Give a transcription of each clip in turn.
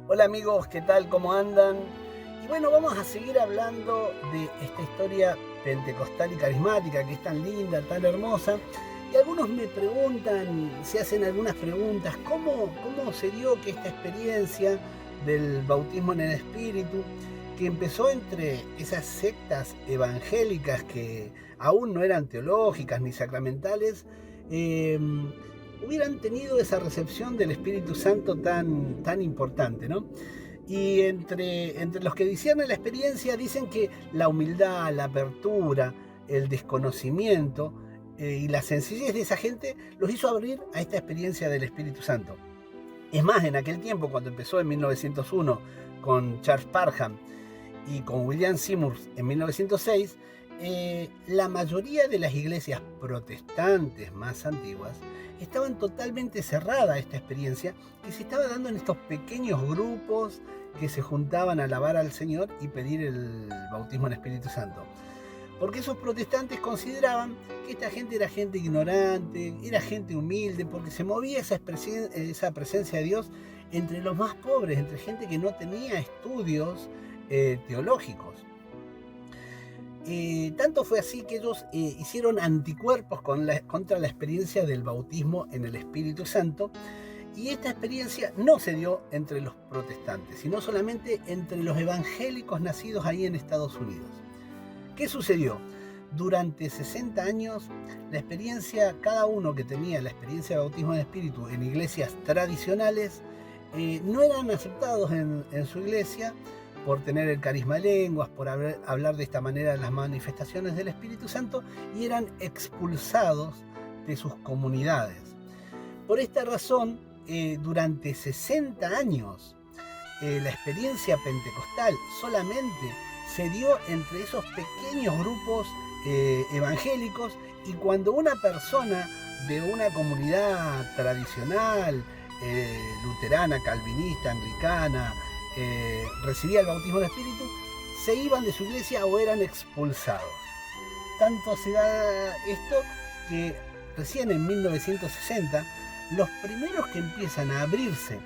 Hola amigos, ¿qué tal? ¿Cómo andan? Y bueno, vamos a seguir hablando de esta historia pentecostal y carismática que es tan linda, tan hermosa. Y algunos me preguntan, se hacen algunas preguntas, ¿cómo se dio que esta experiencia del bautismo en el Espíritu, que empezó entre esas sectas evangélicas que aún no eran teológicas ni sacramentales, eh, hubieran tenido esa recepción del Espíritu Santo tan importante, ¿no? Y entre los que disciernen la experiencia dicen que la humildad, la apertura, el desconocimiento y la sencillez de esa gente los hizo abrir a esta experiencia del Espíritu Santo. Es más, en aquel tiempo, cuando empezó en 1901 con Charles Parham y con William Seymour en 1906, la mayoría de las iglesias protestantes más antiguas estaban totalmente cerradas a esta experiencia que se estaba dando en estos pequeños grupos que se juntaban a alabar al Señor y pedir el bautismo en Espíritu Santo. Porque esos protestantes consideraban que esta gente era gente ignorante, era gente humilde, porque se movía esa presencia de Dios entre los más pobres, entre gente que no tenía estudios teológicos. Tanto fue así que ellos hicieron anticuerpos contra la experiencia del bautismo en el Espíritu Santo, y esta experiencia no se dio entre los protestantes, sino solamente entre los evangélicos nacidos ahí en Estados Unidos. ¿Qué sucedió? Durante 60 años, la experiencia, cada uno que tenía la experiencia de bautismo en Espíritu en iglesias tradicionales, no eran aceptados en su iglesia por tener el carisma de lenguas, por hablar de esta manera las manifestaciones del Espíritu Santo, y eran expulsados de sus comunidades. Por esta razón, durante 60 años, la experiencia pentecostal solamente se dio entre esos pequeños grupos evangélicos, y cuando una persona de una comunidad tradicional, luterana, calvinista, anglicana, recibía el bautismo del Espíritu, se iban de su iglesia o eran expulsados. Tanto se da esto que recién en 1960 los primeros que empiezan a abrirse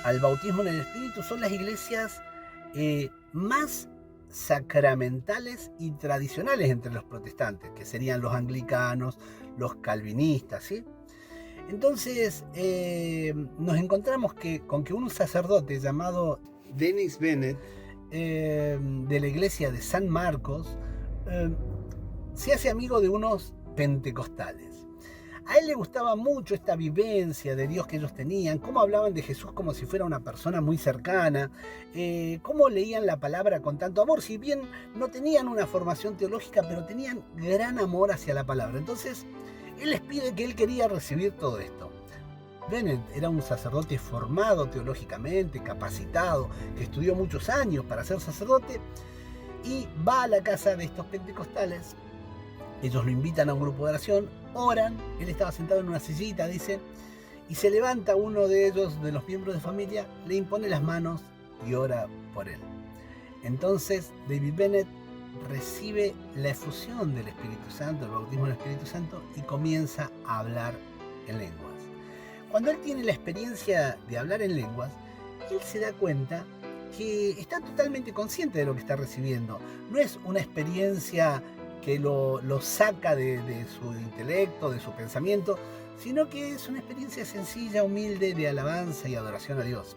al bautismo en el Espíritu son las iglesias más sacramentales y tradicionales entre los protestantes, que serían los anglicanos, los calvinistas, ¿sí? Entonces nos encontramos con que un sacerdote llamado Dennis Bennett, de la iglesia de San Marcos, eh, se hace amigo de unos pentecostales. A él le gustaba mucho esta vivencia de Dios que ellos tenían, cómo hablaban de Jesús como si fuera una persona muy cercana, cómo leían la palabra con tanto amor, si bien no tenían una formación teológica, pero tenían gran amor hacia la palabra. Entonces, él les pide que él quería recibir todo esto. Bennett era un sacerdote formado teológicamente, capacitado, que estudió muchos años para ser sacerdote, y va a la casa de estos pentecostales. Ellos lo invitan a un grupo de oración, oran, él estaba sentado en una sillita, dice, y se levanta uno de ellos, de los miembros de familia, le impone las manos y ora por él. Entonces David Bennett recibe la efusión del Espíritu Santo, el bautismo del Espíritu Santo, y comienza a hablar en lenguas. Cuando él tiene la experiencia de hablar en lenguas, él se da cuenta que está totalmente consciente de lo que está recibiendo. No es una experiencia que lo saca de su intelecto, de su pensamiento, sino que es una experiencia sencilla, humilde, de alabanza y adoración a Dios.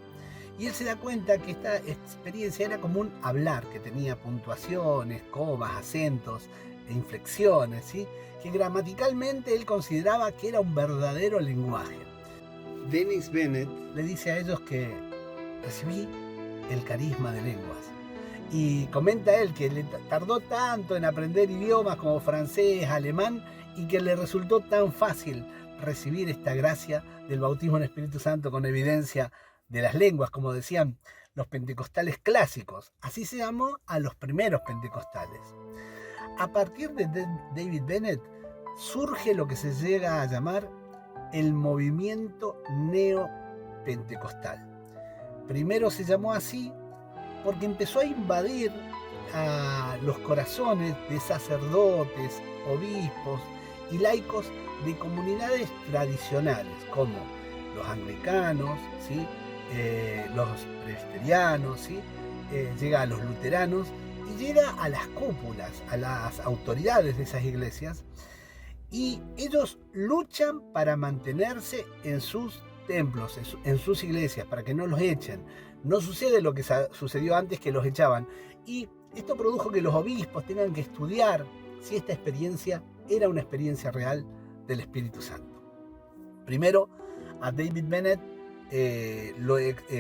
Y él se da cuenta que esta experiencia era como un hablar, que tenía puntuaciones, comas, acentos e inflexiones, ¿sí? Que gramaticalmente él consideraba que era un verdadero lenguaje. Dennis Bennett le dice a ellos que recibí el carisma de lenguas. Y comenta él que le tardó tanto en aprender idiomas como francés, alemán, y que le resultó tan fácil recibir esta gracia del bautismo en Espíritu Santo con evidencia de las lenguas, como decían los pentecostales clásicos. Así se llamó a los primeros pentecostales. A partir de David Bennett surge lo que se llega a llamar el movimiento neopentecostal. Primero se llamó así porque empezó a invadir a los corazones de sacerdotes, obispos y laicos de comunidades tradicionales como los anglicanos, ¿sí? los presbiterianos, ¿sí? Llega a los luteranos y llega a las cúpulas, a las autoridades de esas iglesias, y ellos luchan para mantenerse en sus templos, en sus iglesias, para que no los echen. No sucede lo que sucedió antes, que los echaban. Y esto produjo que los obispos tengan que estudiar si esta experiencia era una experiencia real del Espíritu Santo. Primero, a David Bennett,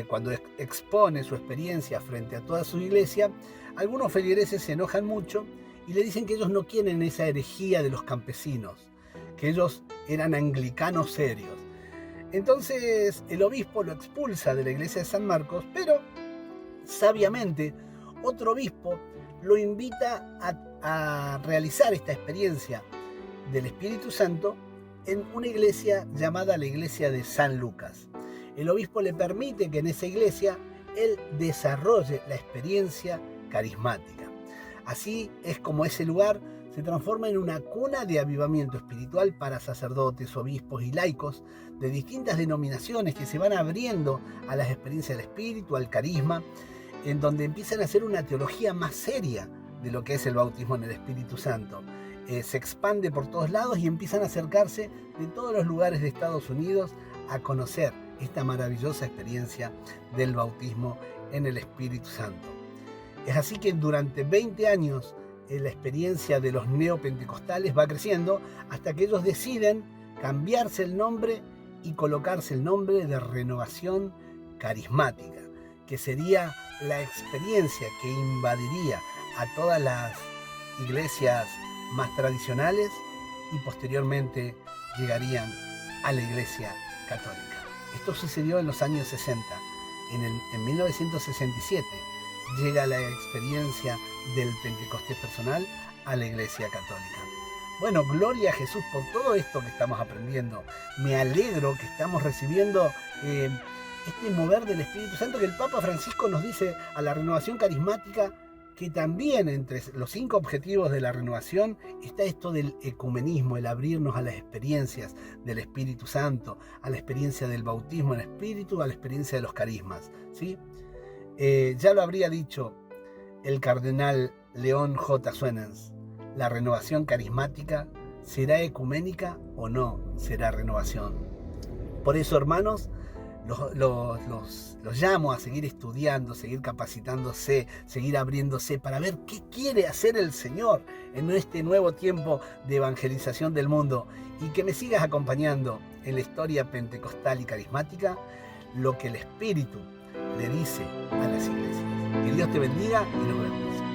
cuando expone su experiencia frente a toda su iglesia, algunos feligreses se enojan mucho y le dicen que ellos no quieren esa herejía de los campesinos, que ellos eran anglicanos serios. Entonces el obispo lo expulsa de la iglesia de San Marcos, pero sabiamente otro obispo lo invita a realizar esta experiencia del Espíritu Santo en una iglesia llamada la iglesia de San Lucas. El obispo le permite que en esa iglesia él desarrolle la experiencia carismática. Así es como ese lugar se transforma en una cuna de avivamiento espiritual para sacerdotes, obispos y laicos de distintas denominaciones que se van abriendo a las experiencias del Espíritu, al carisma, en donde empiezan a hacer una teología más seria de lo que es el bautismo en el Espíritu Santo. Se expande por todos lados y empiezan a acercarse de todos los lugares de Estados Unidos a conocer esta maravillosa experiencia del bautismo en el Espíritu Santo. Es así que durante 20 años la experiencia de los neopentecostales va creciendo hasta que ellos deciden cambiarse el nombre y colocarse el nombre de Renovación Carismática, que sería la experiencia que invadiría a todas las iglesias más tradicionales y posteriormente llegarían a la Iglesia Católica. Esto sucedió en los años 60. En 1967 llega la experiencia del Pentecostés personal a la Iglesia Católica. Bueno, gloria a Jesús por todo esto que estamos aprendiendo. Me alegro que estamos recibiendo este mover del Espíritu Santo, que el Papa Francisco nos dice a la renovación carismática, que también entre los 5 objetivos de la renovación está esto del ecumenismo, el abrirnos a las experiencias del Espíritu Santo, a la experiencia del bautismo en Espíritu, a la experiencia de los carismas, ¿sí? Ya lo habría dicho el cardenal León J. Suenens, la renovación carismática será ecuménica o no será renovación. Por eso, hermanos, los llamo a seguir estudiando, seguir capacitándose, seguir abriéndose para ver qué quiere hacer el Señor en este nuevo tiempo de evangelización del mundo, y que me sigas acompañando en la historia pentecostal y carismática, lo que el Espíritu le dice a las iglesias. Que Dios te bendiga y nos vemos.